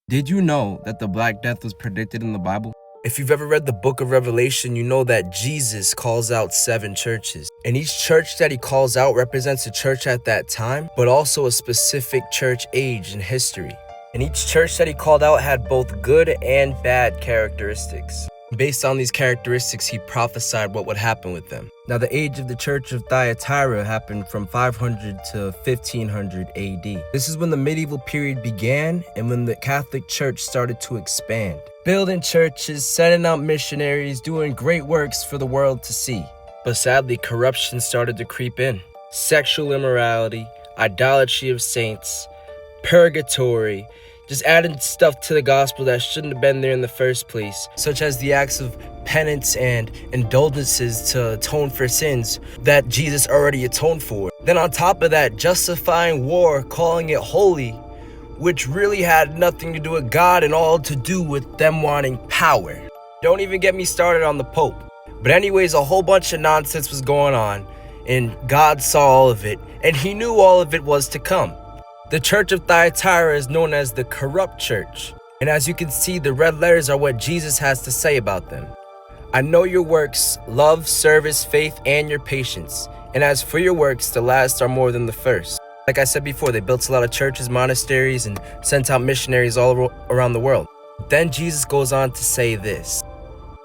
Did you know that the Black Death was predicted in the Bible? If you've ever read the book of Revelation, you know that Jesus calls out 7 churches. And each church that he calls out represents a church at that time, but also a specific church age in history. And each church that he called out had both good and bad characteristics. Based on these characteristics, he prophesied what would happen with them. Now, the age of the church of Thyatira happened from 500 to 1500 AD. This is when the medieval period began and when the Catholic Church started to expand. Building churches, sending out missionaries, doing great works for the world to see. But sadly, corruption started to creep in. Sexual immorality, idolatry of saints, purgatory, just adding stuff to the gospel that shouldn't have been there in the first place, such as the acts of penance and indulgences to atone for sins that Jesus already atoned for. Then on top of that, justifying war, calling it holy, which really had nothing to do with God and all to do with them wanting power. Don't even get me started on the Pope. But anyways, a whole bunch of nonsense was going on, and God saw all of it, and he knew all of it was to come. The Church of Thyatira is known as the corrupt church, and as you can see, the red letters are what Jesus has to say about them. I know your works, love, service, faith, and your patience. And as for your works, the last are more than the first. Like I said before, they built a lot of churches, monasteries, and sent out missionaries all around the world. Then Jesus goes on to say this.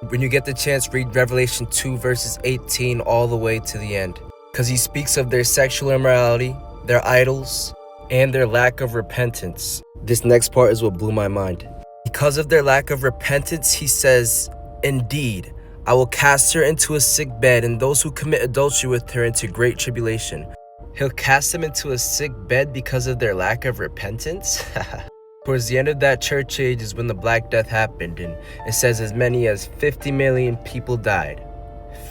When you get the chance, read Revelation 2 verses 18 all the way to the end. Because he speaks of their sexual immorality, their idols, and their lack of repentance. This next part is what blew my mind. Because of their lack of repentance, he says, "Indeed, I will cast her into a sick bed, and those who commit adultery with her into great tribulation." He'll cast them into a sick bed because of their lack of repentance? Towards the end of that church age is when the Black Death happened, and it says as many as 50 million people died.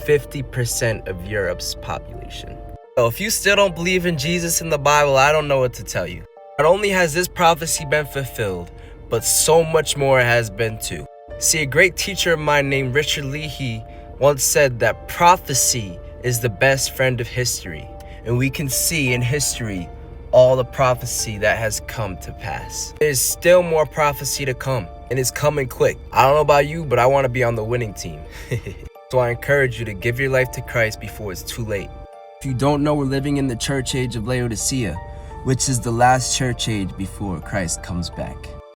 50% of Europe's population. So if you still don't believe in Jesus in the Bible, I don't know what to tell you. Not only has this prophecy been fulfilled, but so much more has been too. See, a great teacher of mine named Richard Leahy once said that prophecy is the best friend of history. And we can see in history all the prophecy that has come to pass. There's still more prophecy to come, and it's coming quick. I don't know about you, but I want to be on the winning team. So I encourage you to give your life to Christ before it's too late. If you don't know, we're living in the church age of Laodicea, which is the last church age before Christ comes back.